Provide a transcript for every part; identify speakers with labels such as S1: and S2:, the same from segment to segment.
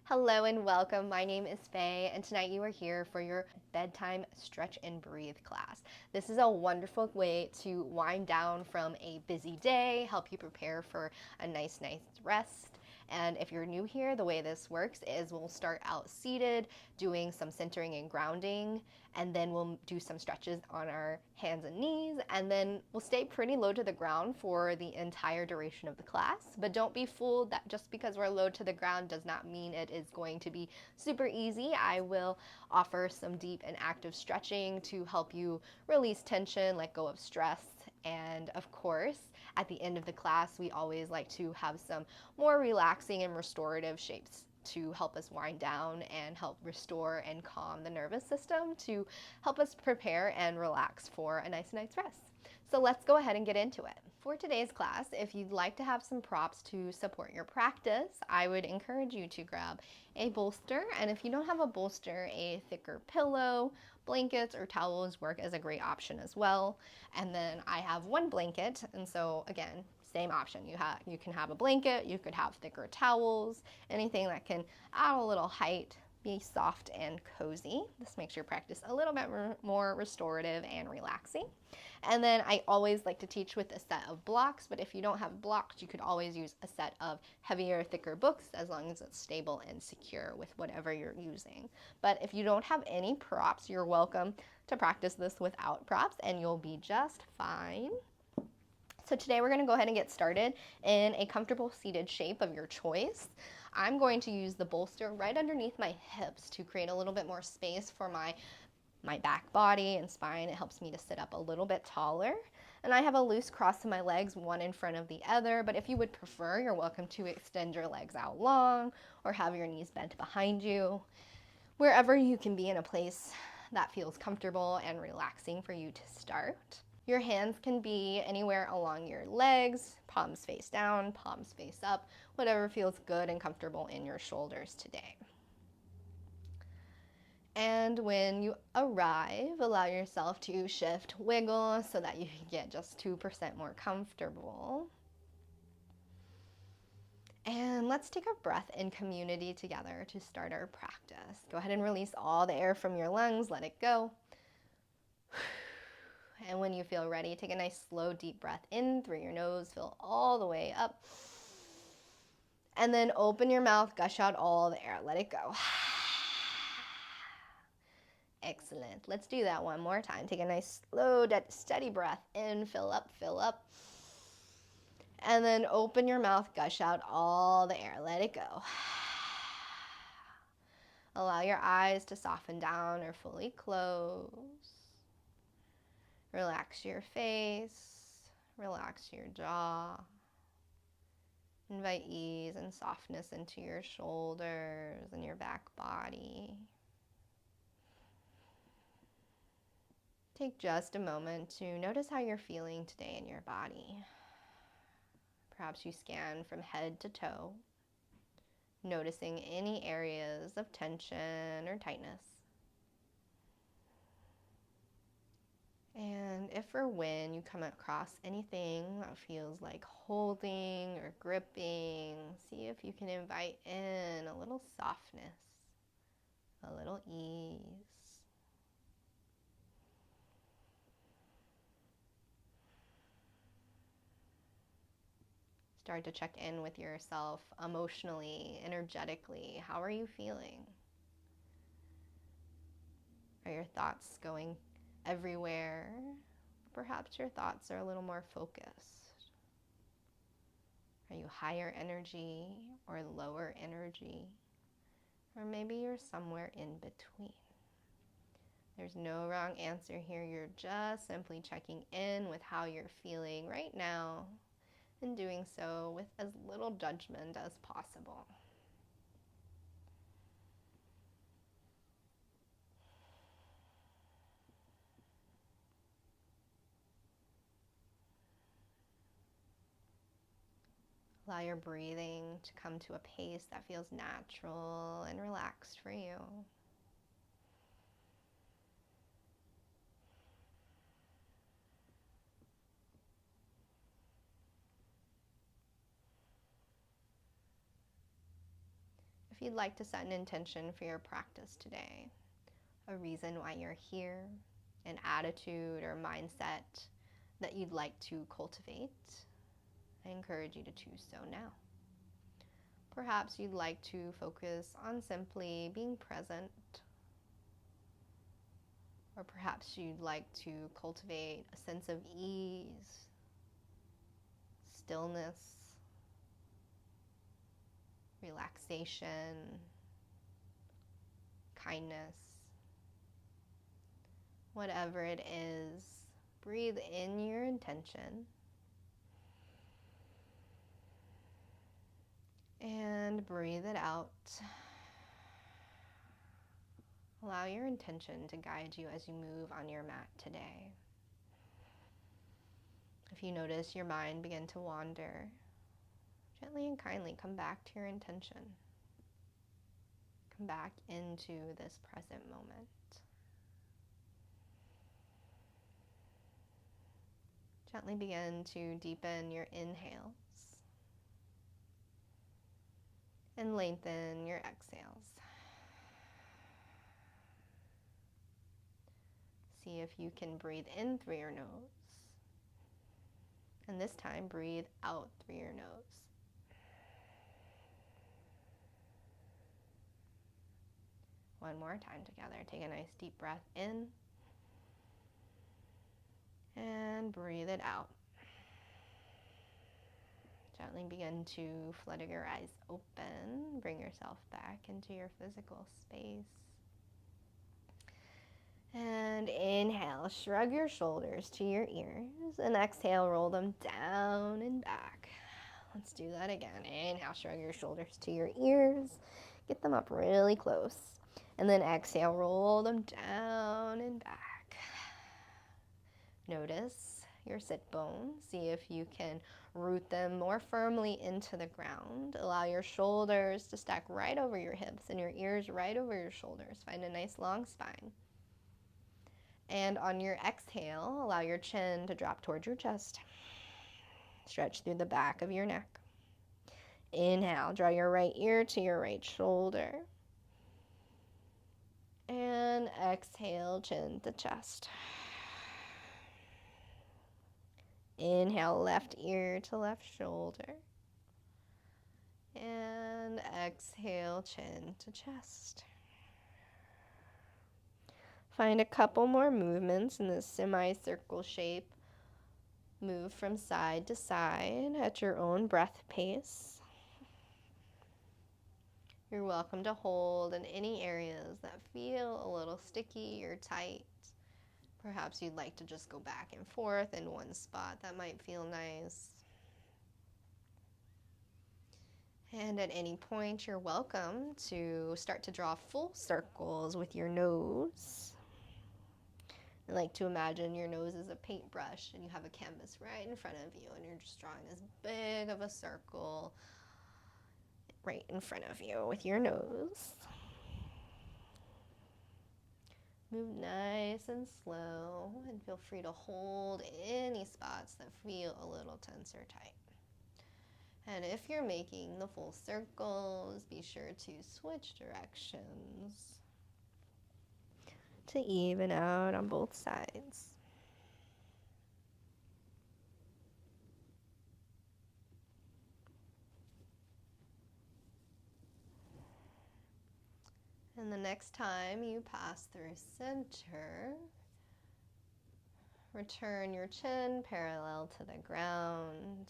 S1: Hello and welcome. My name is Faye, and tonight you are here for your bedtime stretch and breathe class. This is a wonderful way to wind down from a busy day, help you prepare for a nice night's rest. And if you're new here, the way this works is we'll start out seated, doing some centering and grounding, and then we'll do some stretches on our hands and knees, and then we'll stay pretty low to the ground for the entire duration of the class. But don't be fooled that just because we're low to the ground does not mean it is going to be super easy. I will offer some deep and active stretching to help you release tension, let go of stress, and of course, at the end of the class, we always like to have some more relaxing and restorative shapes to help us wind down and help restore and calm the nervous system to help us prepare and relax for a nice night's rest. So let's go ahead and get into it. For today's class, if you'd like to have some props to support your practice, I would encourage you to grab a bolster, and if you don't have a bolster, a thicker pillow, blankets or towels work as a great option as well. And then I have one blanket, and so again, same option. You can have a blanket, you could have thicker towels, anything that can add a little height, be soft and cozy. This makes your practice a little bit more restorative and relaxing. And then I always like to teach with a set of blocks, but if you don't have blocks, you could always use a set of heavier, thicker books as long as it's stable and secure with whatever you're using. But if you don't have any props, you're welcome to practice this without props and you'll be just fine. So today we're going to go ahead and get started in a comfortable seated shape of your choice. I'm going to use the bolster right underneath my hips to create a little bit more space for my back body and spine. It helps me to sit up a little bit taller. And I have a loose cross of my legs, one in front of the other, but if you would prefer, you're welcome to extend your legs out long or have your knees bent behind you. Wherever you can be in a place that feels comfortable and relaxing for you to start. Your hands can be anywhere along your legs, palms face down, palms face up, whatever feels good and comfortable in your shoulders today. And when you arrive, allow yourself to shift, wiggle so that you can get just 2% more comfortable. And let's take a breath in community together to start our practice. Go ahead and release all the air from your lungs, let it go. And when you feel ready, take a nice slow deep breath in through your nose, fill all the way up. And then open your mouth, gush out all the air, let it go. Excellent. Let's do that one more time. Take a nice slow, steady breath in, fill up, fill up. And then open your mouth, gush out all the air, let it go. Allow your eyes to soften down or fully close. Relax your face, relax your jaw. Invite ease and softness into your shoulders and your back body. Take just a moment to notice how you're feeling today in your body. Perhaps you scan from head to toe, noticing any areas of tension or tightness. And if or when you come across anything that feels like holding or gripping, see if you can invite in a little softness, a little ease. Start to check in with yourself emotionally, energetically. How are you feeling? Are your thoughts going everywhere? Perhaps your thoughts are a little more focused. Are you higher energy or lower energy? Or maybe you're somewhere in between. There's no wrong answer here. You're just simply checking in with how you're feeling right now and doing so with as little judgment as possible. Allow your breathing to come to a pace that feels natural and relaxed for you. if you'd like to set an intention for your practice today, a reason why you're here, an attitude or mindset that you'd like to cultivate, I encourage you to choose so now. Perhaps you'd like to focus on simply being present, or perhaps you'd like to cultivate a sense of ease, stillness, relaxation, kindness. Whatever it is, breathe in your intention and breathe it out. Allow your intention to guide you as you move on your mat today. If you notice your mind begin to wander, gently and kindly come back to your intention. Come back into this present moment. Gently begin to deepen your inhales and lengthen your exhales. See if you can breathe in through your nose. And this time, breathe out through your nose. One more time together. Take a nice deep breath in and breathe it out. Gently begin to flutter your eyes open. Bring yourself back into your physical space. And inhale, shrug your shoulders to your ears, and exhale, roll them down and back. Let's do that again. Inhale, shrug your shoulders to your ears, get them up really close, and then exhale, roll them down and back. Notice your sit bones. See if you can root them more firmly into the ground. Allow your shoulders to stack right over your hips and your ears right over your shoulders. Find a nice long spine. And on your exhale, allow your chin to drop towards your chest. Stretch through the back of your neck. Inhale, draw your right ear to your right shoulder. And exhale, chin to chest. Inhale, left ear to left shoulder. And exhale, chin to chest. Find a couple more movements in this semicircle shape. Move from side to side at your own breath pace. You're welcome to hold in any areas that feel a little sticky or tight. Perhaps you'd like to just go back and forth in one spot. That might feel nice. And at any point, you're welcome to start to draw full circles with your nose. I like to imagine your nose is a paintbrush and you have a canvas right in front of you and you're just drawing as big of a circle right in front of you with your nose. Move nice and slow and feel free to hold any spots that feel a little tense or tight. And if you're making the full circles, be sure to switch directions to even out on both sides. And the next time you pass through center, return your chin parallel to the ground.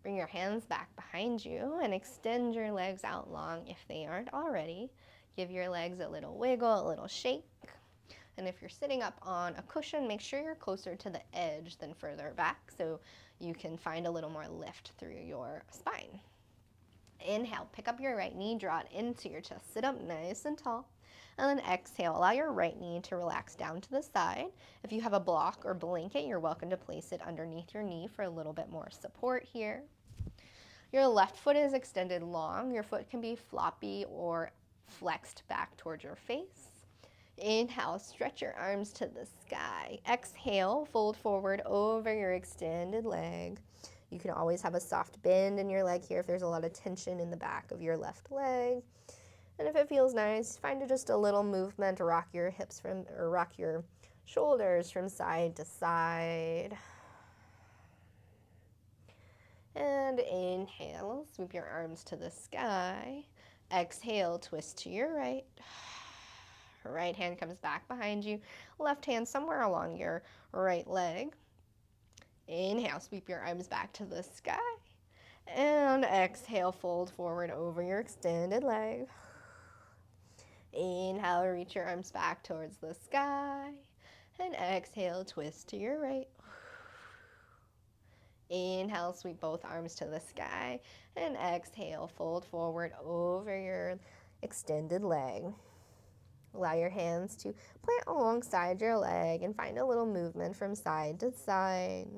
S1: Bring your hands back behind you and extend your legs out long if they aren't already. Give your legs a little wiggle, a little shake. And if you're sitting up on a cushion, make sure you're closer to the edge than further back so you can find a little more lift through your spine. Inhale, pick up your right knee, draw it into your chest, sit up nice and tall. And then exhale, allow your right knee to relax down to the side. If you have a block or blanket, you're welcome to place it underneath your knee for a little bit more support here. Your left foot is extended long. Your foot can be floppy or flexed back towards your face. Inhale, stretch your arms to the sky. Exhale, fold forward over your extended leg. You can always have a soft bend in your leg here if there's a lot of tension in the back of your left leg. And if it feels nice, find just a little movement, rock your hips or rock your shoulders from side to side. And inhale, sweep your arms to the sky. Exhale, twist to your right. Right hand comes back behind you. Left hand somewhere along your right leg. Inhale, sweep your arms back to the sky. And exhale, fold forward over your extended leg. Inhale, reach your arms back towards the sky. And exhale, twist to your right. Inhale, sweep both arms to the sky. And exhale, fold forward over your extended leg. Allow your hands to plant alongside your leg and find a little movement from side to side.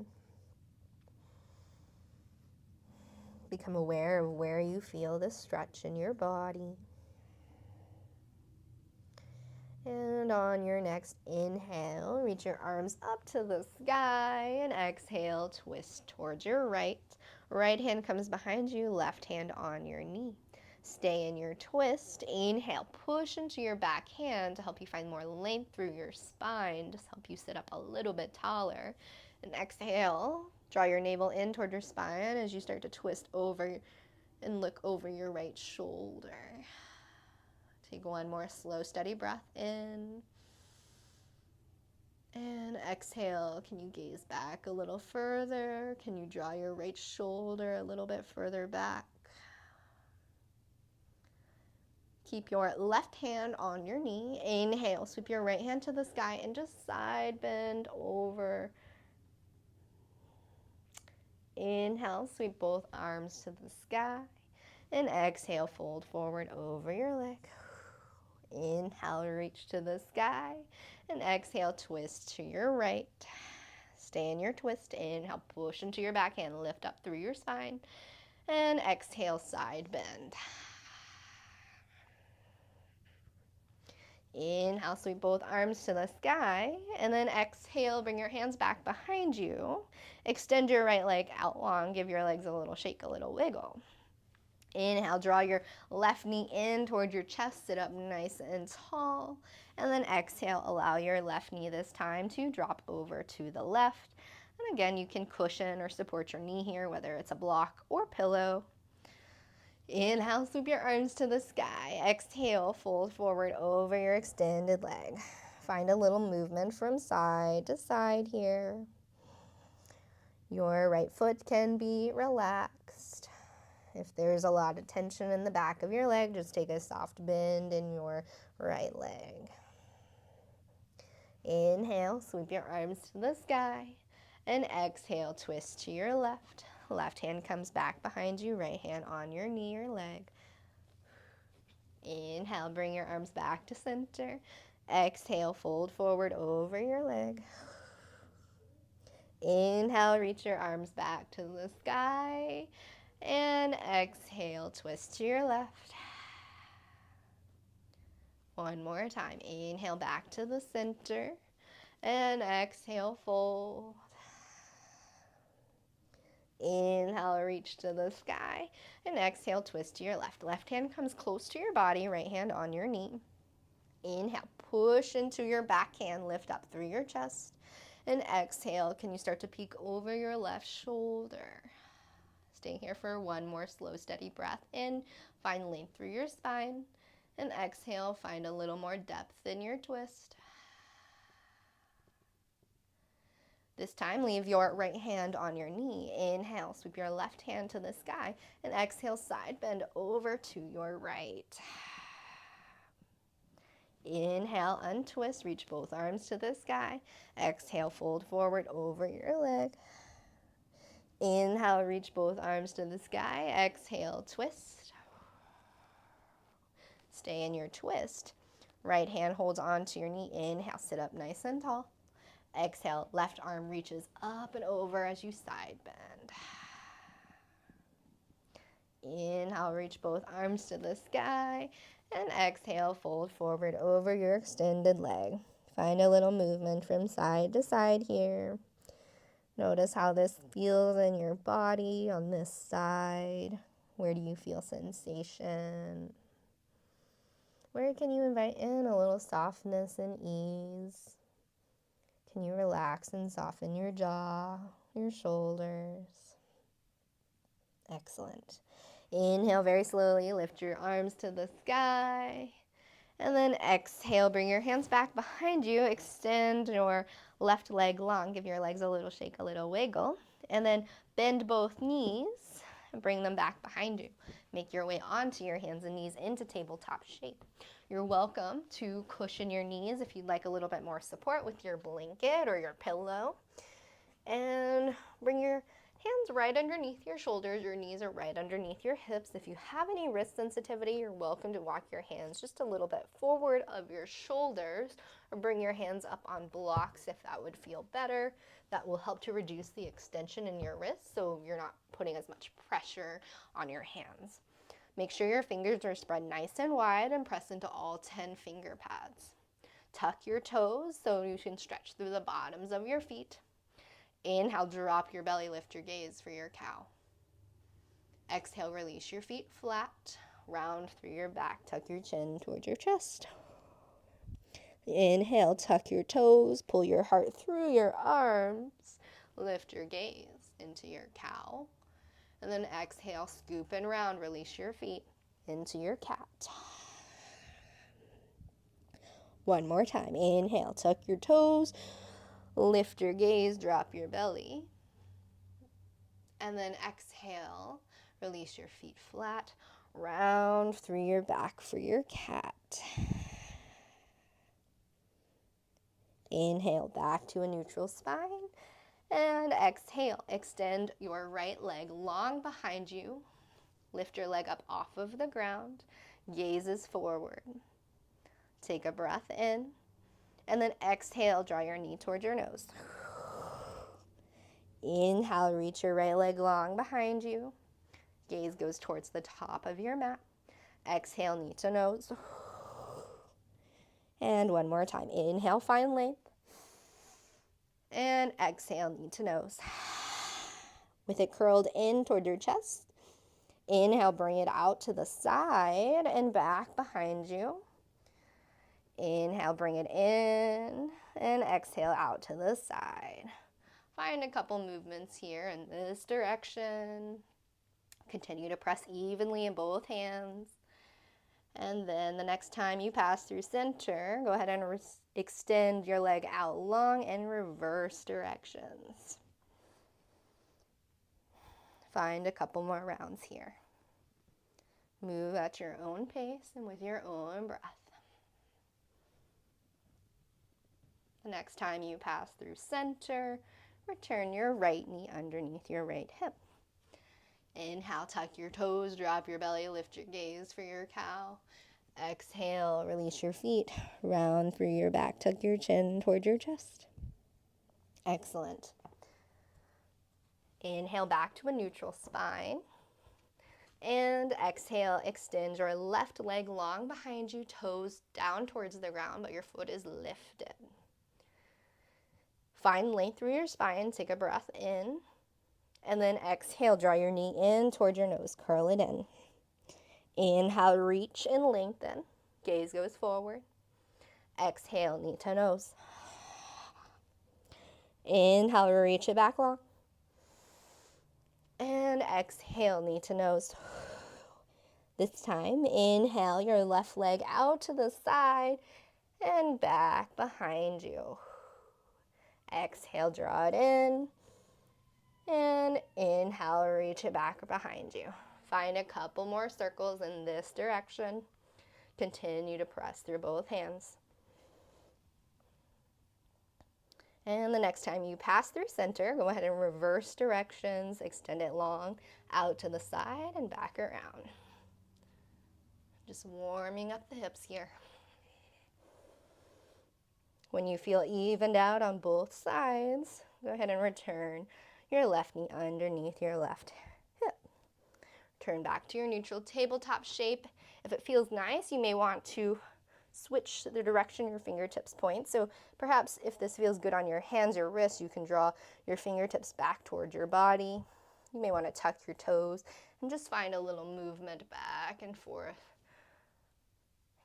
S1: Become aware of where you feel the stretch in your body. And on your next inhale, reach your arms up to the sky, and exhale, twist towards your right. Right hand comes behind you, left hand on your knee. Stay in your twist. Inhale, push into your back hand to help you find more length through your spine, just help you sit up a little bit taller. And exhale, draw your navel in toward your spine as you start to twist over and look over your right shoulder. Take one more slow, steady breath in. And exhale, can you gaze back a little further? Can you draw your right shoulder a little bit further back? Keep your left hand on your knee. Inhale, sweep your right hand to the sky and just side bend over. Inhale, sweep both arms to the sky. And exhale, fold forward over your leg. Inhale, reach to the sky. And exhale, twist to your right. Stay in your twist. Inhale, push into your back hand, lift up through your spine. And exhale, side bend. Inhale, sweep both arms to the sky. And then exhale, bring your hands back behind you. Extend your right leg out long. Give your legs a little shake, a little wiggle. Inhale, draw your left knee in toward your chest, sit up nice and tall. And then exhale, allow your left knee this time to drop over to the left. And again, you can cushion or support your knee here, whether it's a block or pillow. Inhale, sweep your arms to the sky. Exhale, fold forward over your extended leg. Find a little movement from side to side here. Your right foot can be relaxed. If there's a lot of tension in the back of your leg, just take a soft bend in your right leg. Inhale, sweep your arms to the sky. And exhale, twist to your left. Left hand comes back behind you, right hand on your knee or leg. Inhale, bring your arms back to center. Exhale, fold forward over your leg. Inhale, reach your arms back to the sky. And exhale, twist to your left. One more time. Inhale back to the center. And exhale, fold. Inhale, reach to the sky. And exhale, twist to your left. Left hand comes close to your body, right hand on your knee. Inhale, push into your back hand, lift up through your chest. And exhale, can you start to peek over your left shoulder? Stay here for one more slow, steady breath in. Find length through your spine. And exhale, find a little more depth in your twist. This time, leave your right hand on your knee. Inhale, sweep your left hand to the sky. And exhale, side bend over to your right. Inhale, untwist, reach both arms to the sky. Exhale, fold forward over your leg. Inhale, reach both arms to the sky. Exhale, twist. Stay in your twist. Right hand holds onto your knee. Inhale, sit up nice and tall. Exhale, left arm reaches up and over as you side bend. Inhale, reach both arms to the sky. And exhale, fold forward over your extended leg. Find a little movement from side to side here. Notice how this feels in your body on this side. Where do you feel sensation? Where can you invite in a little softness and ease? Can you relax and soften your jaw, your shoulders? Excellent. Inhale very slowly, lift your arms to the sky. And then exhale, bring your hands back behind you. Extend your left leg long. Give your legs a little shake, a little wiggle. And then bend both knees and bring them back behind you. Make your way onto your hands and knees into tabletop shape. You're welcome to cushion your knees if you'd like a little bit more support with your blanket or your pillow. And bring your hands right underneath your shoulders. Your knees are right underneath your hips. If you have any wrist sensitivity, you're welcome to walk your hands just a little bit forward of your shoulders, or bring your hands up on blocks if that would feel better. That will help to reduce the extension in your wrists so you're not putting as much pressure on your hands. Make sure your fingers are spread nice and wide and press into all 10 finger pads. Tuck your toes so you can stretch through the bottoms of your feet. Inhale, drop your belly, lift your gaze for your cow. Exhale, release your feet flat, round through your back, tuck your chin towards your chest. Inhale, tuck your toes, pull your heart through your arms, lift your gaze into your cow. And then exhale, scoop and round, release your feet into your cat. One more time. Inhale, tuck your toes, lift your gaze, drop your belly. And then exhale, release your feet flat, round through your back for your cat. Inhale, back to a neutral spine. And exhale, extend your right leg long behind you. Lift your leg up off of the ground, gazes forward. Take a breath in, and then exhale, draw your knee towards your nose. Inhale, reach your right leg long behind you. Gaze goes towards the top of your mat. Exhale, knee to nose. And one more time. Inhale, find length. And exhale, knee to nose. With it curled in toward your chest. Inhale, bring it out to the side and back behind you. Inhale, bring it in, and exhale out to the side. Find a couple movements here in this direction. Continue to press evenly in both hands. And then the next time you pass through center, go ahead and extend your leg out long in reverse directions. Find a couple more rounds here. Move at your own pace and with your own breath. The next time you pass through center, return your right knee underneath your right hip. Inhale, tuck your toes, drop your belly, lift your gaze for your cow. Exhale, release your feet, round through your back, tuck your chin toward your chest. Excellent. Inhale back to a neutral spine. And exhale, extend your left leg long behind you, toes down towards the ground, but your foot is lifted. Find length through your spine, take a breath in, and then exhale, draw your knee in toward your nose, curl it in. Inhale, reach and lengthen, gaze goes forward. Exhale, knee to nose. Inhale, reach it back long. And exhale, knee to nose. This time, inhale your left leg out to the side and back behind you. Exhale, draw it in. And inhale, reach it back behind you. Find a couple more circles in this direction. Continue to press through both hands. And the next time you pass through center, go ahead and reverse directions, extend it long, out to the side and back around. Just warming up the hips here. When you feel evened out on both sides, go ahead and return your left knee underneath your left hip. Turn back to your neutral tabletop shape. If it feels nice, you may want to switch the direction your fingertips point. So perhaps if this feels good on your hands or wrists, you can draw your fingertips back towards your body. You may want to tuck your toes and just find a little movement back and forth.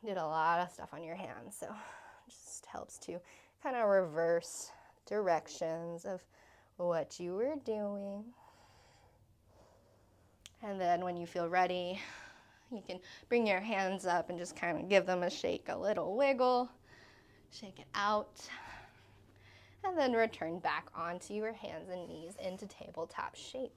S1: You did a lot of stuff on your hands, so it just helps to kind of reverse directions of what you were doing. And then when you feel ready, you can bring your hands up and just kind of give them a shake, a little wiggle, shake it out, and then return back onto your hands and knees into tabletop shape.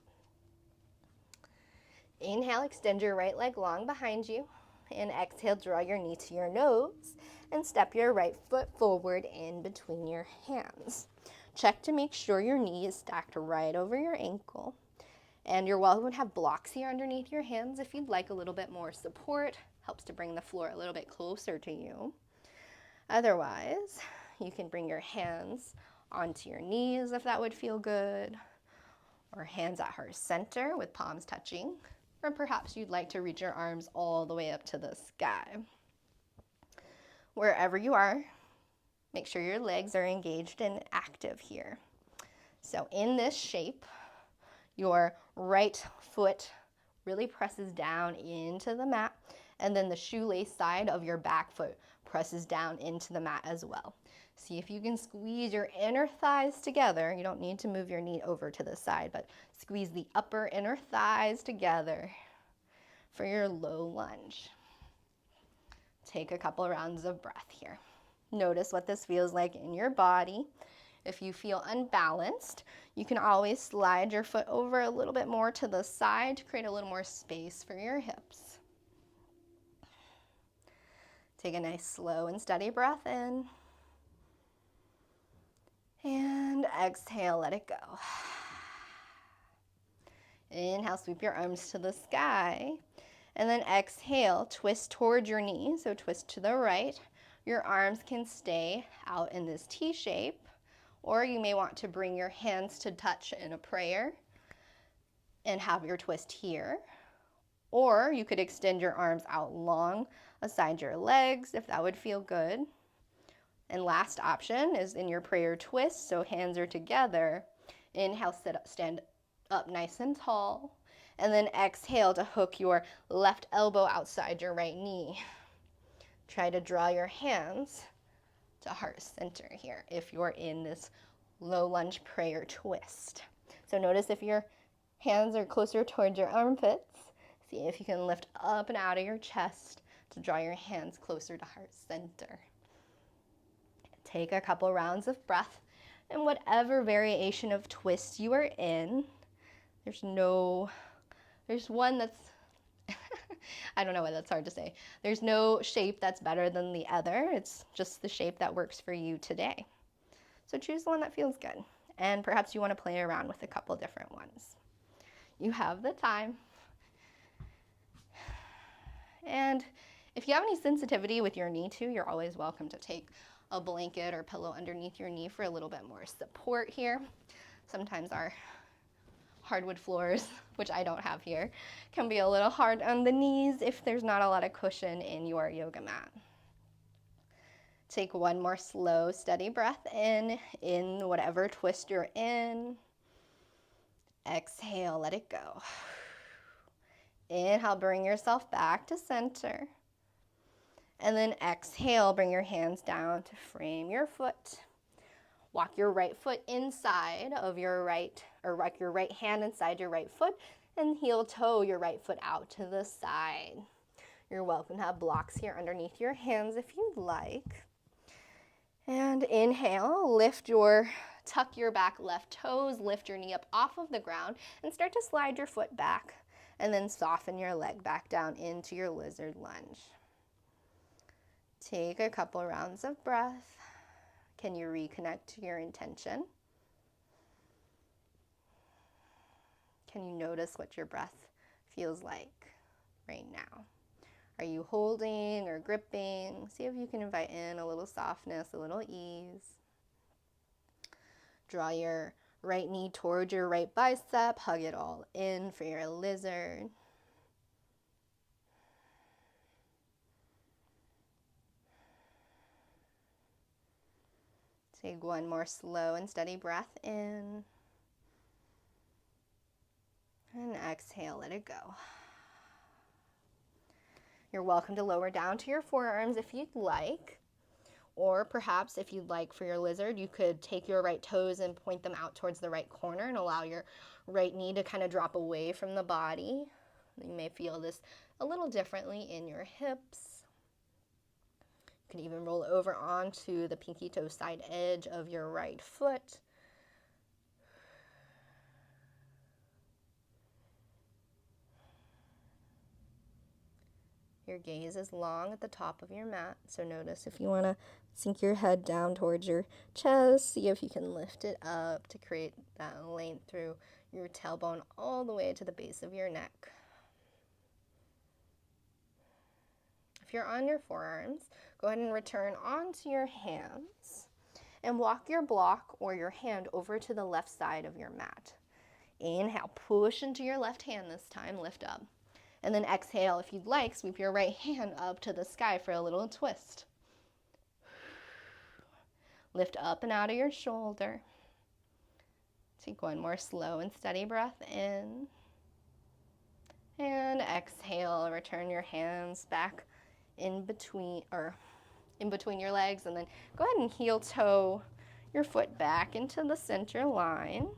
S1: Inhale, extend your right leg long behind you, and exhale, draw your knee to your nose, and step your right foot forward in between your hands. Check to make sure your knee is stacked right over your ankle. And you're welcome to have blocks here underneath your hands if you'd like a little bit more support. Helps to bring the floor a little bit closer to you. Otherwise, you can bring your hands onto your knees if that would feel good, or hands at heart center with palms touching, or perhaps you'd like to reach your arms all the way up to the sky. Wherever you are, make sure your legs are engaged and active here. So in this shape, your right foot really presses down into the mat, and then the shoelace side of your back foot presses down into the mat as well. See if you can squeeze your inner thighs together. You don't need to move your knee over to the side, but squeeze the upper inner thighs together for your low lunge. Take a couple rounds of breath here. Notice what this feels like in your body. If you feel unbalanced, you can always slide your foot over a little bit more to the side to create a little more space for your hips. Take a nice slow and steady breath in. And exhale, let it go. Inhale, sweep your arms to the sky. And then exhale, twist towards your knee, so twist to the right. Your arms can stay out in this T shape, or you may want to bring your hands to touch in a prayer and have your twist here. Or you could extend your arms out long aside your legs if that would feel good. And last option is in your prayer twist, so hands are together. Inhale, sit up, stand up nice and tall. And then exhale to hook your left elbow outside your right knee. Try to draw your hands to heart center here if you're in this low lunge prayer twist. So notice if your hands are closer towards your armpits. See if you can lift up and out of your chest to draw your hands closer to heart center. Take a couple rounds of breath, and whatever variation of twist you are in, there's one that's, I don't know why that's hard to say. There's no shape that's better than the other. It's just the shape that works for you today. So choose the one that feels good. And perhaps you want to play around with a couple different ones. You have the time. And if you have any sensitivity with your knee too, you're always welcome to take a blanket or pillow underneath your knee for a little bit more support here. Sometimes our hardwood floors, which I don't have here, can be a little hard on the knees if there's not a lot of cushion in your yoga mat. Take one more slow, steady breath in whatever twist you're in. Exhale, let it go. Inhale, bring yourself back to center. And then exhale, bring your hands down to frame your foot. Walk your right foot inside of your right, or walk your right hand inside your right foot, and heel toe your right foot out to the side. You're welcome to have blocks here underneath your hands if you'd like. And inhale, tuck your back left toes, lift your knee up off of the ground, and start to slide your foot back, and then soften your leg back down into your lizard lunge. Take a couple rounds of breath. Can you reconnect to your intention? Can you notice what your breath feels like right now? Are you holding or gripping? See if you can invite in a little softness, a little ease. Draw your right knee towards your right bicep. Hug it all in for your lizard. Take one more slow and steady breath in. And exhale, let it go. You're welcome to lower down to your forearms if you'd like. Or perhaps if you'd like for your lizard, you could take your right toes and point them out towards the right corner and allow your right knee to kind of drop away from the body. You may feel this a little differently in your hips. You can even roll over onto the pinky toe side edge of your right foot. Your gaze is long at the top of your mat, so notice if you want to sink your head down towards your chest, see if you can lift it up to create that length through your tailbone all the way to the base of your neck. If you're on your forearms, go ahead and return onto your hands and walk your block or your hand over to the left side of your mat. Inhale, push into your left hand this time, lift up. And then exhale, if you'd like, sweep your right hand up to the sky for a little twist. Lift up and out of your shoulder. Take one more slow and steady breath in. And exhale, return your hands back in between your legs, and then go ahead and heel toe your foot back into the center line.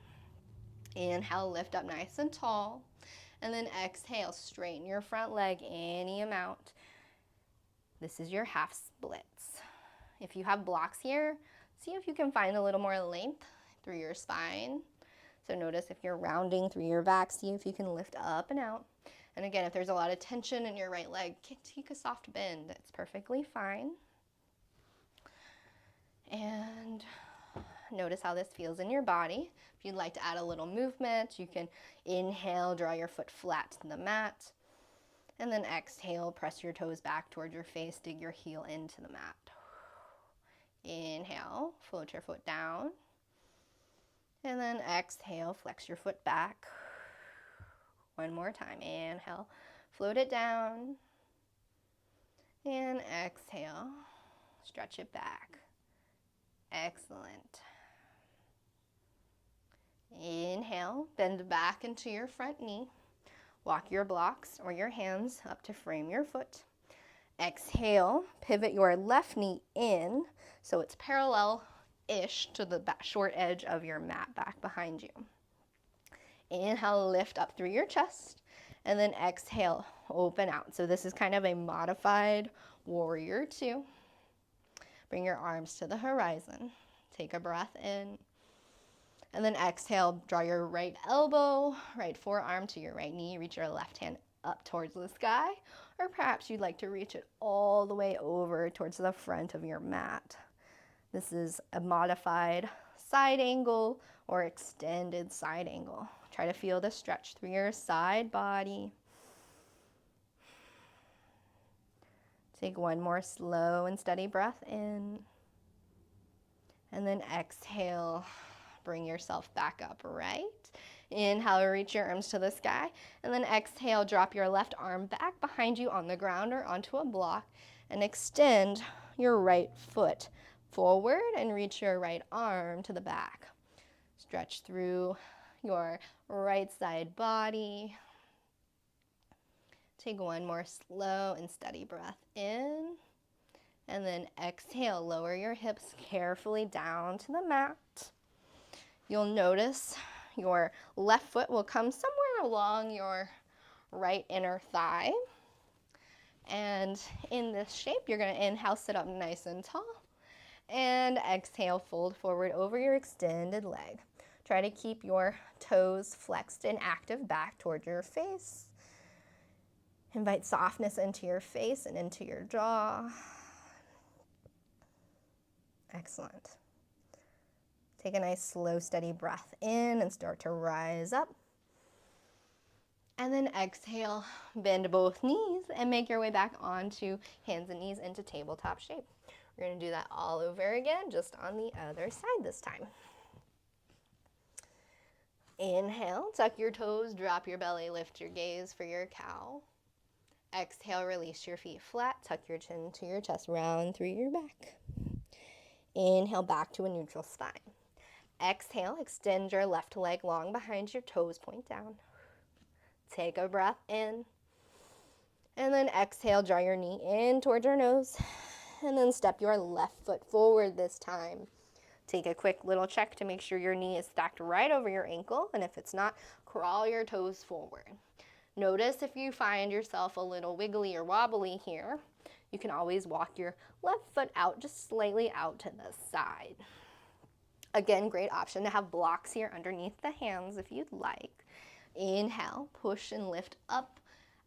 S1: Inhale, lift up nice and tall. And then exhale, straighten your front leg any amount. This is your half splits. If you have blocks here, see if you can find a little more length through your spine. So notice if you're rounding through your back, see if you can lift up and out. And again, if there's a lot of tension in your right leg, take a soft bend. It's perfectly fine. And notice how this feels in your body. If you'd like to add a little movement, you can inhale, draw your foot flat to the mat. And then exhale, press your toes back towards your face, dig your heel into the mat. Inhale, float your foot down. And then exhale, flex your foot back. One more time. Inhale, float it down. And exhale, stretch it back. Excellent. Inhale, bend back into your front knee. Walk your blocks or your hands up to frame your foot. Exhale, pivot your left knee in so it's parallel-ish to the short edge of your mat back behind you. Inhale, lift up through your chest, and then exhale, open out. So this is kind of a modified warrior two. Bring your arms to the horizon. Take a breath in. And then exhale, draw your right elbow, right forearm to your right knee. Reach your left hand up towards the sky. Or perhaps you'd like to reach it all the way over towards the front of your mat. This is a modified side angle or extended side angle. Try to feel the stretch through your side body. Take one more slow and steady breath in. And then exhale, bring yourself back up, right? Inhale, reach your arms to the sky. And then exhale, drop your left arm back behind you on the ground or onto a block. And extend your right foot forward and reach your right arm to the back. Stretch through your right side body. Take one more slow and steady breath in. And then exhale, lower your hips carefully down to the mat. You'll notice your left foot will come somewhere along your right inner thigh. And in this shape, you're going to inhale, sit up nice and tall. And exhale, fold forward over your extended leg. Try to keep your toes flexed and active back toward your face. Invite softness into your face and into your jaw. Excellent. Take a nice slow, steady breath in and start to rise up. And then exhale, bend both knees and make your way back onto hands and knees into tabletop shape. We're going to do that all over again, just on the other side this time. Inhale, tuck your toes, drop your belly, lift your gaze for your cow. Exhale, release your feet flat, tuck your chin to your chest, round through your back. Inhale back to a neutral spine. Exhale, extend your left leg long behind your toes, point down. Take a breath in. And then exhale, draw your knee in towards your nose. And then step your left foot forward this time. Take a quick little check to make sure your knee is stacked right over your ankle. And if it's not, crawl your toes forward. Notice if you find yourself a little wiggly or wobbly here, you can always walk your left foot out, just slightly out to the side. Again, great option to have blocks here underneath the hands if you'd like. Inhale, push and lift up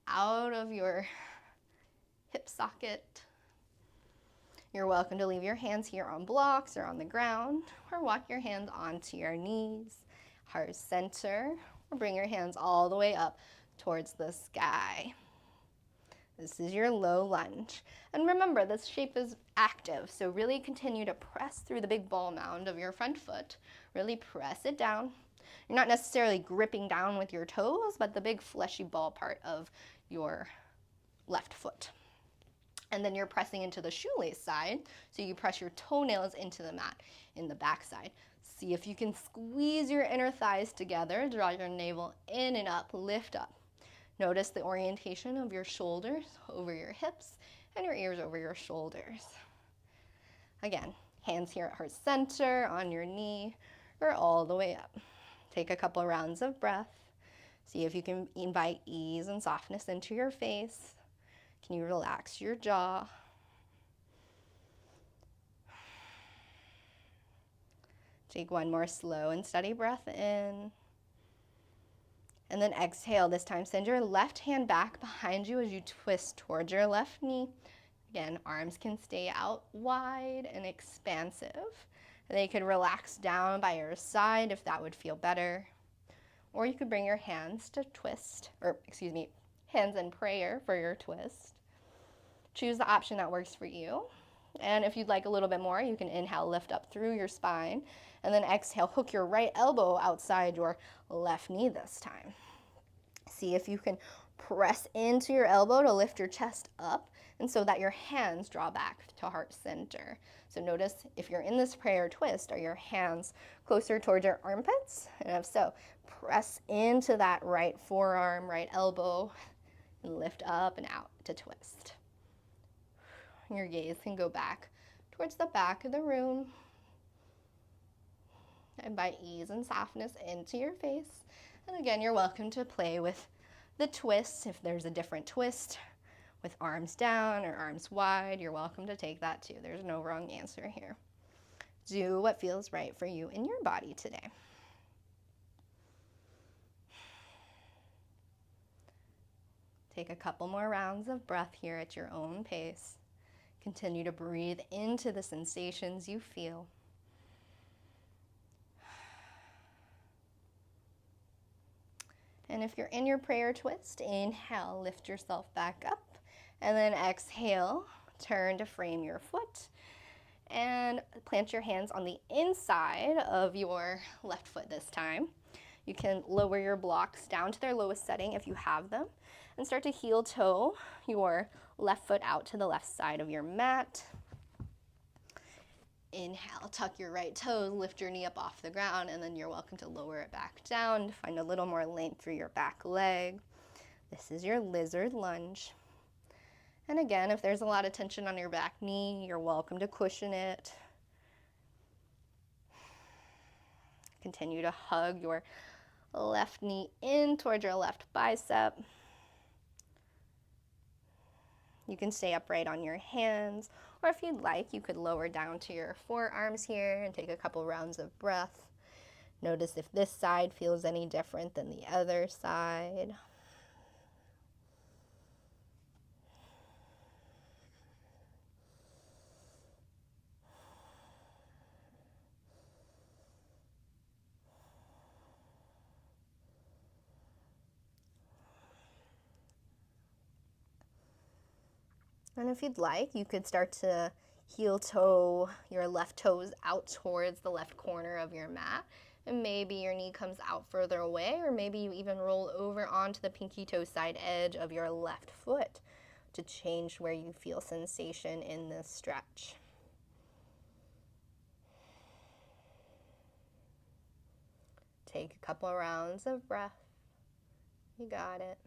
S1: out of your hip socket. You're welcome to leave your hands here on blocks or on the ground, or walk your hands onto your knees, heart center, or bring your hands all the way up towards the sky. This is your low lunge. And remember, this shape is active, so really continue to press through the big ball mound of your front foot. Really press it down. You're not necessarily gripping down with your toes, but the big fleshy ball part of your left foot. And then you're pressing into the shoelace side, so you press your toenails into the mat in the back side. See if you can squeeze your inner thighs together, draw your navel in and up, lift up. Notice the orientation of your shoulders over your hips and your ears over your shoulders. Again, hands here at heart center, on your knee, or all the way up. Take a couple rounds of breath. See if you can invite ease and softness into your face. Can you relax your jaw? Take one more slow and steady breath in. And then exhale. This time, send your left hand back behind you as you twist towards your left knee. Again, arms can stay out wide and expansive. They could relax down by your side if that would feel better. Or you could bring your hands to twist, hands in prayer for your twist. Choose the option that works for you. And if you'd like a little bit more, you can inhale, lift up through your spine, and then exhale, hook your right elbow outside your left knee this time. See if you can press into your elbow to lift your chest up, and so that your hands draw back to heart center. So notice if you're in this prayer twist, are your hands closer towards your armpits? And if so, press into that right forearm, right elbow, and lift up and out to twist. Your gaze can go back towards the back of the room. And by ease and softness into your face. And again, you're welcome to play with the twists. If there's a different twist with arms down or arms wide, you're welcome to take that too. There's no wrong answer here. Do what feels right for you in your body today. Take a couple more rounds of breath here at your own pace. Continue to breathe into the sensations you feel. And if you're in your prayer twist, inhale, lift yourself back up. And then exhale, turn to frame your foot. And plant your hands on the inside of your left foot this time. You can lower your blocks down to their lowest setting if you have them. And start to heel toe your left foot out to the left side of your mat. Inhale, tuck your right toes, lift your knee up off the ground, and then you're welcome to lower it back down to find a little more length through your back leg. This is your lizard lunge. And again, if there's a lot of tension on your back knee, you're welcome to cushion it. Continue to hug your left knee in towards your left bicep. You can stay upright on your hands, or if you'd like, you could lower down to your forearms here and take a couple rounds of breath. Notice if this side feels any different than the other side. And if you'd like, you could start to heel toe your left toes out towards the left corner of your mat. And maybe your knee comes out further away, or maybe you even roll over onto the pinky toe side edge of your left foot to change where you feel sensation in this stretch. Take a couple rounds of breath. You got it.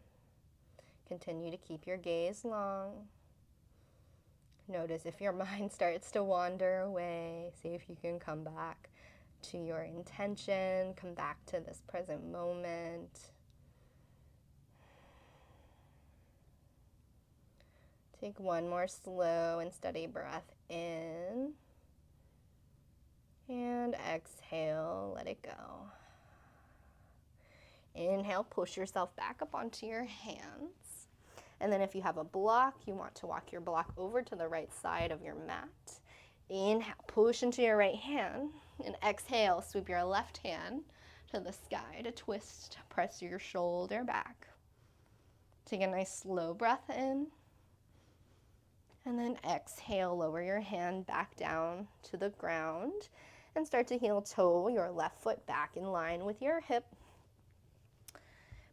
S1: Continue to keep your gaze long. Notice if your mind starts to wander away. See if you can come back to your intention. Come back to this present moment. Take one more slow and steady breath in. And exhale, let it go. Inhale, push yourself back up onto your hands. And then if you have a block, you want to walk your block over to the right side of your mat. Inhale, push into your right hand. And exhale, sweep your left hand to the sky to twist, press your shoulder back. Take a nice slow breath in. And then exhale, lower your hand back down to the ground and start to heel toe your left foot back in line with your hip.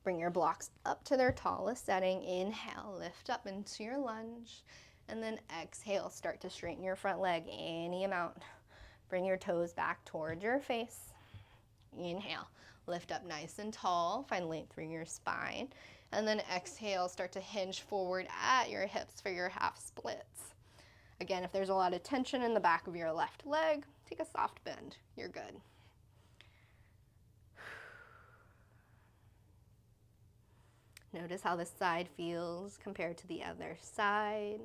S1: Bring your blocks up to their tallest setting. Inhale, lift up into your lunge. And then exhale, start to straighten your front leg any amount. Bring your toes back towards your face. Inhale, lift up nice and tall. Find length through your spine. And then exhale, start to hinge forward at your hips for your half splits. Again, if there's a lot of tension in the back of your left leg, take a soft bend. You're good. Notice how this side feels compared to the other side.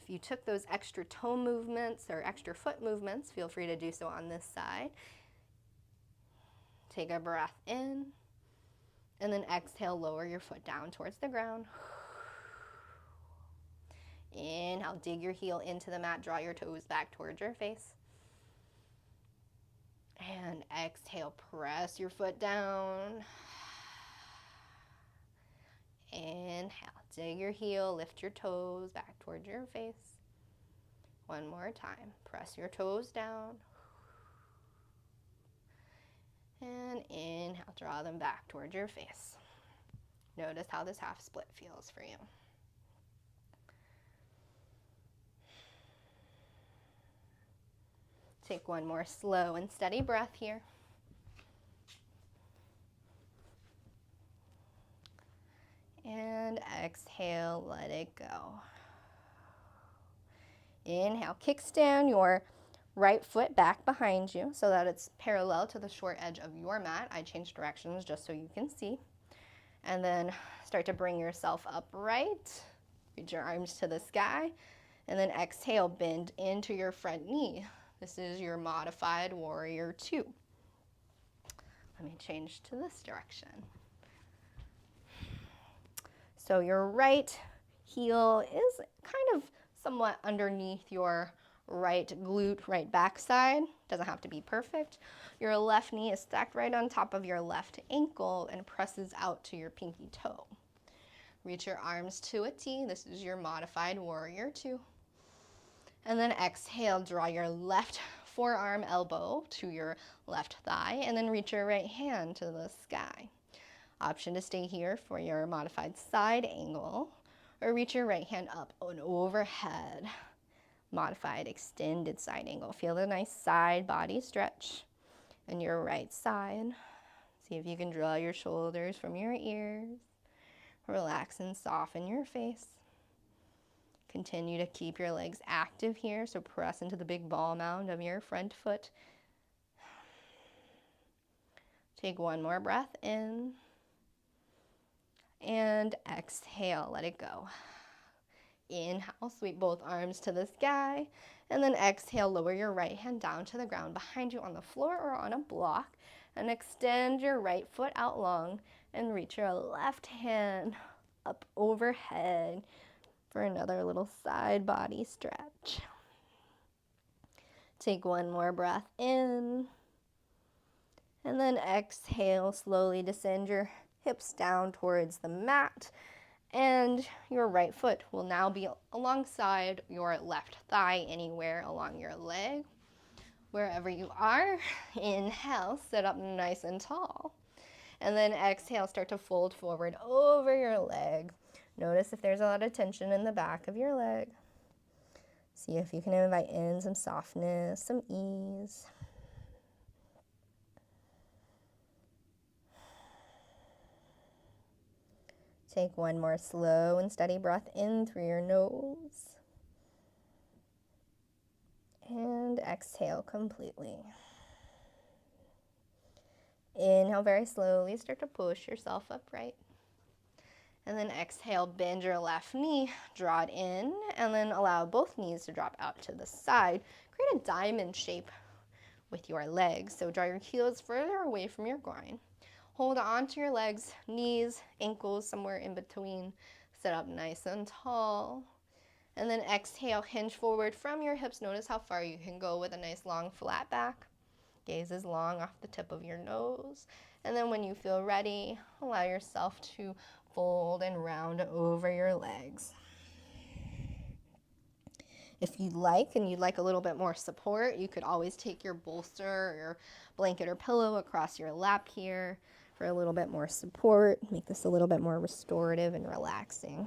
S1: If you took those extra toe movements or extra foot movements, feel free to do so on this side. Take a breath in, and then exhale, lower your foot down towards the ground. Inhale, dig your heel into the mat, draw your toes back towards your face. And exhale, press your foot down. Inhale, dig your heel, lift your toes back towards your face. One more time, press your toes down. And inhale, draw them back towards your face. Notice how this half split feels for you. Take one more slow and steady breath here. And exhale, let it go. Inhale, kickstand your right foot back behind you so that it's parallel to the short edge of your mat. I changed directions just so you can see. And then start to bring yourself upright. Reach your arms to the sky. And then exhale, bend into your front knee. This is your modified warrior 2. Let me change to this direction. So your right heel is kind of somewhat underneath your right glute, right backside. Doesn't have to be perfect. Your left knee is stacked right on top of your left ankle and presses out to your pinky toe. Reach your arms to a T. This is your modified warrior 2. And then exhale, draw your left forearm elbow to your left thigh, and then reach your right hand to the sky. Option to stay here for your modified side angle, or reach your right hand up and overhead. Modified extended side angle. Feel the nice side body stretch in your right side. See if you can draw your shoulders from your ears. Relax and soften your face. Continue to keep your legs active here, so press into the big ball mound of your front foot. Take one more breath in. And exhale, let it go. Inhale, sweep both arms to the sky. And then exhale, lower your right hand down to the ground behind you on the floor or on a block. And extend your right foot out long and reach your left hand up overhead for another little side body stretch. Take one more breath in. And then exhale, slowly descend your hips down towards the mat. And your right foot will now be alongside your left thigh, anywhere along your leg. Wherever you are, inhale, sit up nice and tall. And then exhale, start to fold forward over your leg. Notice if there's a lot of tension in the back of your leg. See if you can invite in some softness, some ease. Take one more slow and steady breath in through your nose. And exhale completely. Inhale very slowly, start to push yourself upright. And then exhale, bend your left knee, draw it in, and then allow both knees to drop out to the side. Create a diamond shape with your legs. So draw your heels further away from your groin. Hold on to your legs, knees, ankles, somewhere in between. Sit up nice and tall. And then exhale, hinge forward from your hips. Notice how far you can go with a nice long flat back. Gaze is long off the tip of your nose. And then when you feel ready, allow yourself to fold and round over your legs. If you'd like, and you'd like a little bit more support, you could always take your bolster or your blanket or pillow across your lap here for a little bit more support. Make this a little bit more restorative and relaxing.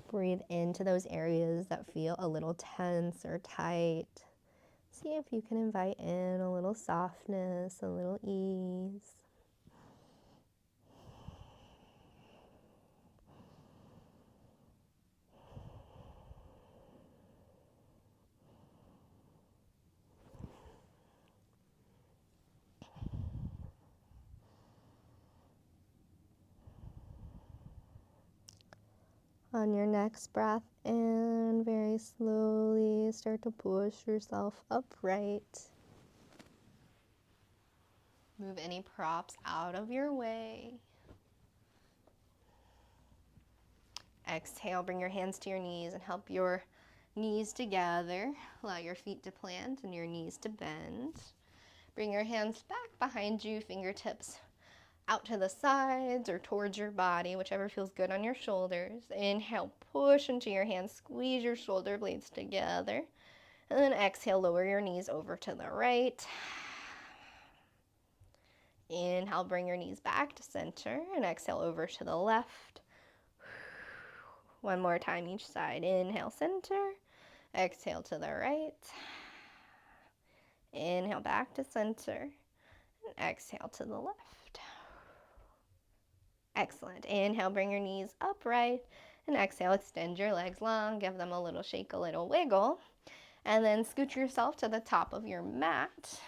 S1: Breathe into those areas that feel a little tense or tight. See if you can invite in a little softness, a little ease. On your next breath in, very slowly start to push yourself upright. Move any props out of your way. Exhale, bring your hands to your knees and help your knees together. Allow your feet to plant and your knees to bend. Bring your hands back behind you, fingertips out to the sides or towards your body, whichever feels good on your shoulders. Inhale, push into your hands, squeeze your shoulder blades together. And then exhale, lower your knees over to the right. Inhale, bring your knees back to center and exhale over to the left. One more time each side. Inhale, center. Exhale to the right. Inhale, back to center. And exhale to the left. Excellent. Inhale, bring your knees upright. And exhale, extend your legs long. Give them a little shake, a little wiggle. And then scoot yourself to the top of your mat.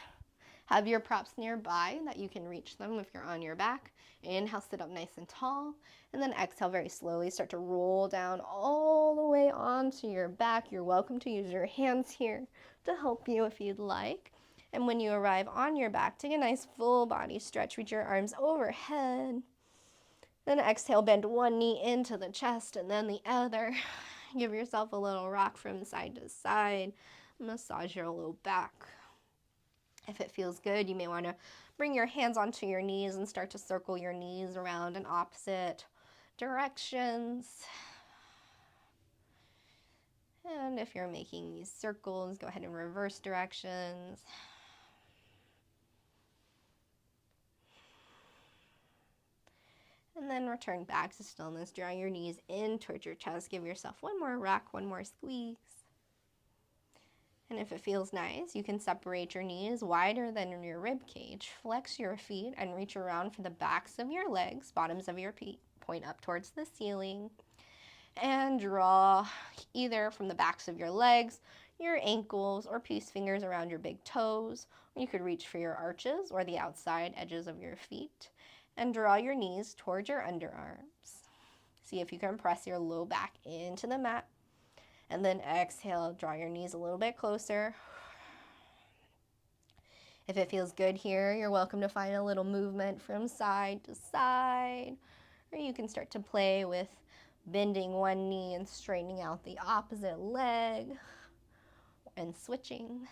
S1: Have your props nearby that you can reach them if you're on your back. Inhale, sit up nice and tall. And then exhale very slowly. Start to roll down all the way onto your back. You're welcome to use your hands here to help you if you'd like. And when you arrive on your back, take a nice full body stretch. Reach your arms overhead. Then exhale, bend one knee into the chest and then the other. Give yourself a little rock from side to side. Massage your low back. If it feels good, you may want to bring your hands onto your knees and start to circle your knees around in opposite directions. And if you're making these circles, go ahead and reverse directions. And then return back to stillness. Draw your knees in towards your chest. Give yourself one more rock, one more squeeze. And if it feels nice, you can separate your knees wider than your rib cage. Flex your feet and reach around for the backs of your legs, bottoms of your feet. Point up towards the ceiling. And draw either from the backs of your legs, your ankles, or peace fingers around your big toes. You could reach for your arches or the outside edges of your feet. And draw your knees towards your underarms. See if you can press your low back into the mat. And then exhale, draw your knees a little bit closer. If it feels good here, you're welcome to find a little movement from side to side. Or you can start to play with bending one knee and straightening out the opposite leg and switching.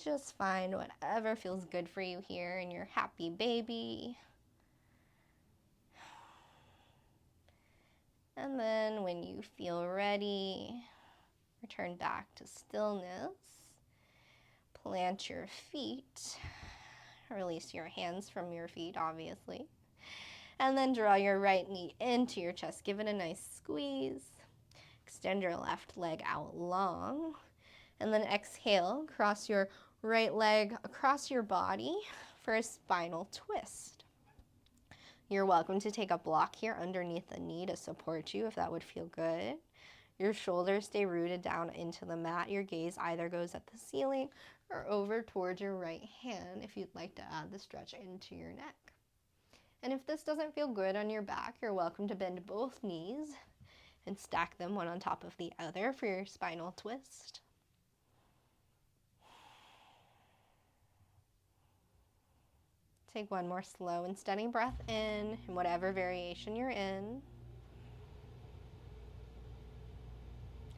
S1: Just find whatever feels good for you here in your happy baby. And then when you feel ready, return back to stillness. Plant your feet. Release your hands from your feet, obviously. And then draw your right knee into your chest. Give it a nice squeeze. Extend your left leg out long. And then exhale, cross your right leg across your body. for a spinal twist. You're welcome to take a block here underneath the knee to support you if that would feel good. Your shoulders stay rooted down into the mat. Your gaze either goes at the ceiling or over towards your right hand if you'd like to add the stretch into your neck. And if this doesn't feel good on your back, you're welcome to bend both knees and stack them one on top of the other for your spinal twist. Take one more slow and steady breath in whatever variation you're in.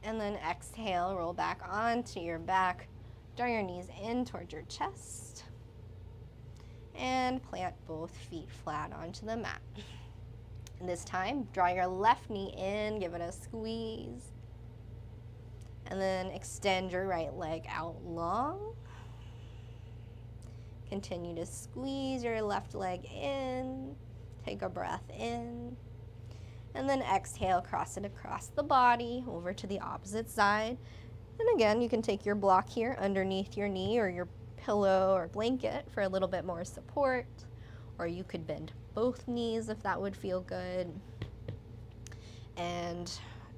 S1: And then exhale, roll back onto your back. Draw your knees in towards your chest. And plant both feet flat onto the mat. And this time, draw your left knee in, give it a squeeze. And then extend your right leg out long. Continue to squeeze your left leg in. Take a breath in. And then exhale, cross it across the body over to the opposite side. And again, you can take your block here underneath your knee or your pillow or blanket for a little bit more support. Or you could bend both knees if that would feel good. And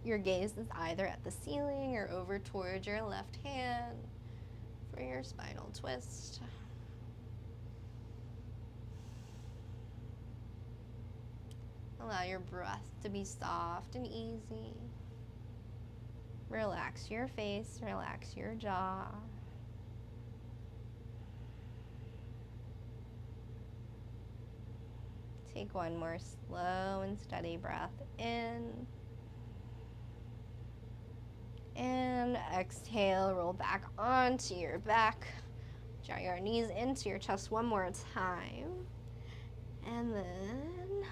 S1: your gaze is either at the ceiling or over towards your left hand for your spinal twist. Allow your breath to be soft and easy. Relax your face, relax your jaw. Take one more slow and steady breath in. And exhale, roll back onto your back. Draw your knees into your chest one more time. And then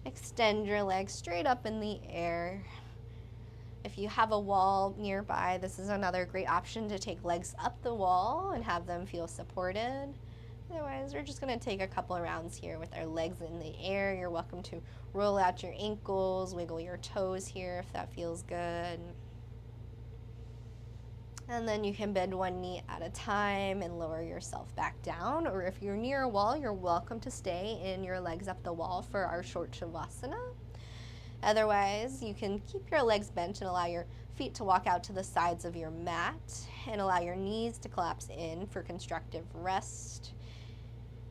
S1: extend your legs straight up in the air. If you have a wall nearby, this is another great option to take legs up the wall and have them feel supported. Otherwise, we're just going to take a couple of rounds here with our legs in the air. You're welcome to roll out your ankles, wiggle your toes here if that feels good. And then you can bend one knee at a time and lower yourself back down. Or if you're near a wall, you're welcome to stay in your legs up the wall for our short shavasana. Otherwise, you can keep your legs bent and allow your feet to walk out to the sides of your mat and allow your knees to collapse in for constructive rest.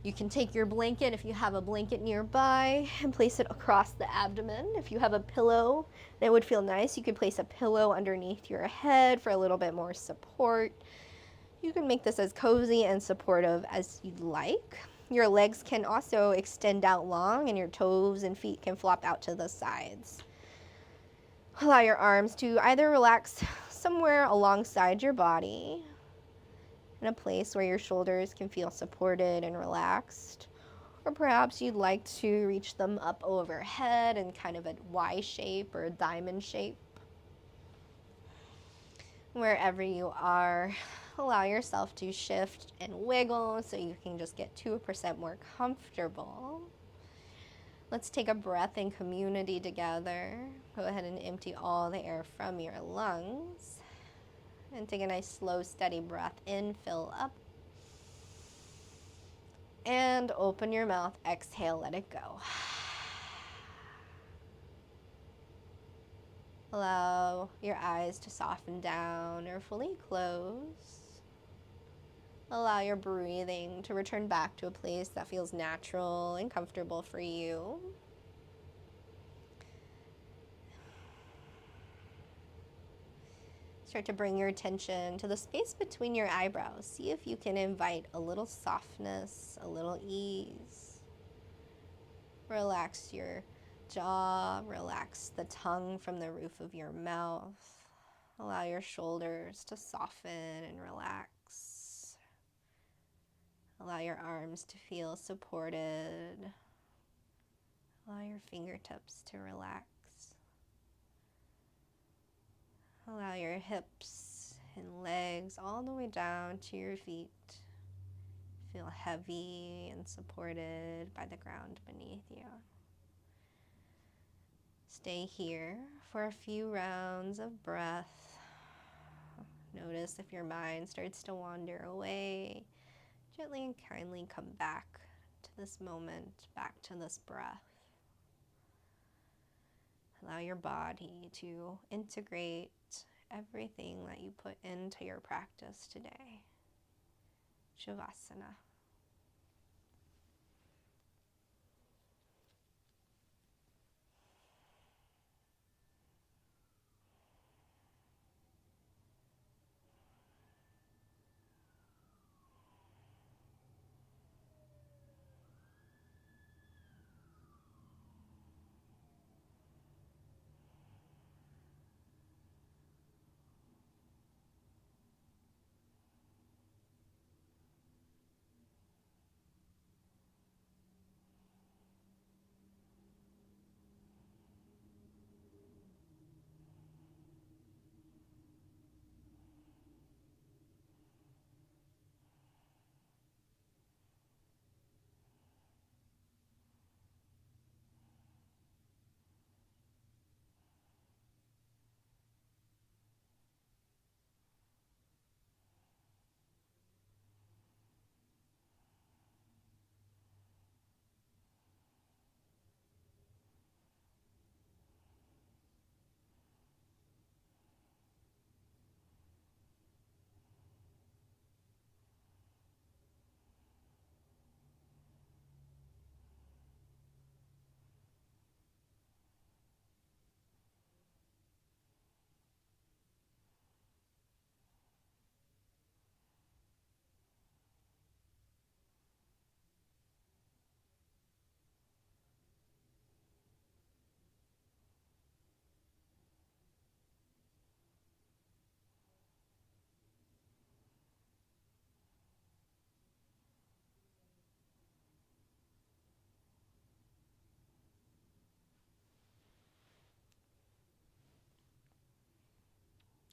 S1: You can take your blanket, if you have a blanket nearby, and place it across the abdomen. If you have a pillow, that would feel nice. You could place a pillow underneath your head for a little bit more support. You can make this as cozy and supportive as you'd like. Your legs can also extend out long, and your toes and feet can flop out to the sides. Allow your arms to either relax somewhere alongside your body, in a place where your shoulders can feel supported and relaxed. Or perhaps you'd like to reach them up overhead in kind of a Y shape or a diamond shape. Wherever you are, allow yourself to shift and wiggle so you can just get 2% more comfortable. Let's take a breath in community together. Go ahead and empty all the air from your lungs. And take a nice slow, steady breath in, fill up. And open your mouth, exhale, let it go. Allow your eyes to soften down or fully close. Allow your breathing to return back to a place that feels natural and comfortable for you. Start to bring your attention to the space between your eyebrows. See if you can invite a little softness, a little ease. Relax your jaw, relax the tongue from the roof of your mouth. Allow your shoulders to soften and relax. Allow your arms to feel supported. Allow your fingertips to relax. Allow your hips and legs all the way down to your feet. Feel heavy and supported by the ground beneath you. Stay here for a few rounds of breath. Notice if your mind starts to wander away. Gently and kindly come back to this moment, back to this breath. Allow your body to integrate everything that you put into your practice today. Shavasana.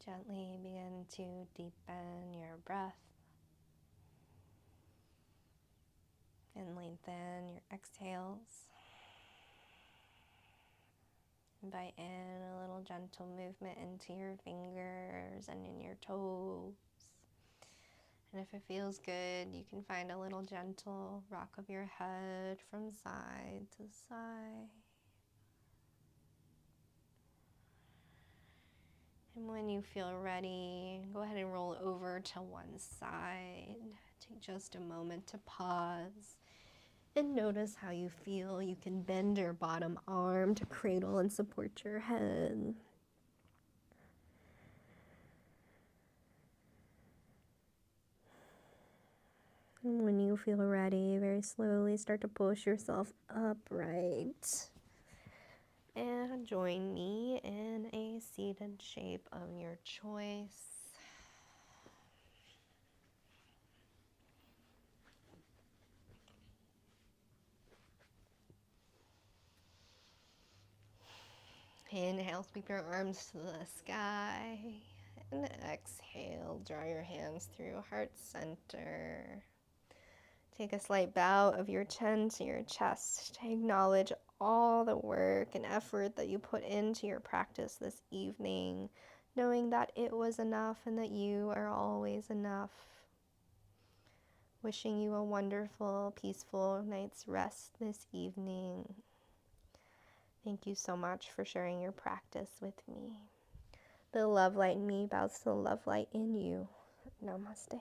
S1: Gently begin to deepen your breath and lengthen your exhales. Invite in a little gentle movement into your fingers and in your toes. And if it feels good, you can find a little gentle rock of your head from side to side. And when you feel ready, go ahead and roll over to one side. Take just a moment to pause and notice how you feel. You can bend your bottom arm to cradle and support your head. And when you feel ready, very slowly start to push yourself upright. And join me in a seated shape of your choice. Inhale, sweep your arms to the sky. And exhale, draw your hands through heart center. Take a slight bow of your chin to your chest to acknowledge all the work and effort that you put into your practice this evening, knowing that it was enough and that you are always enough. Wishing you a wonderful, peaceful night's rest this evening. Thank you so much for sharing your practice with me. The love light in me bows to the love light in you. Namaste.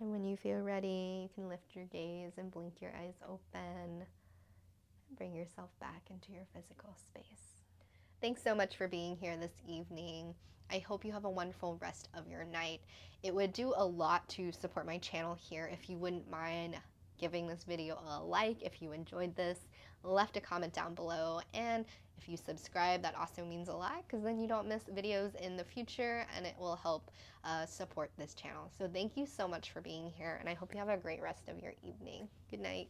S1: And when you feel ready, you can lift your gaze and blink your eyes open. And bring yourself back into your physical space. Thanks so much for being here this evening. I hope you have a wonderful rest of your night. It would do a lot to support my channel here if you wouldn't mind giving this video a like if you enjoyed this, left a comment down below, and if you subscribe, that also means a lot because then you don't miss videos in the future and it will help support this channel. So thank you so much for being here, and I hope you have a great rest of your evening. Good night.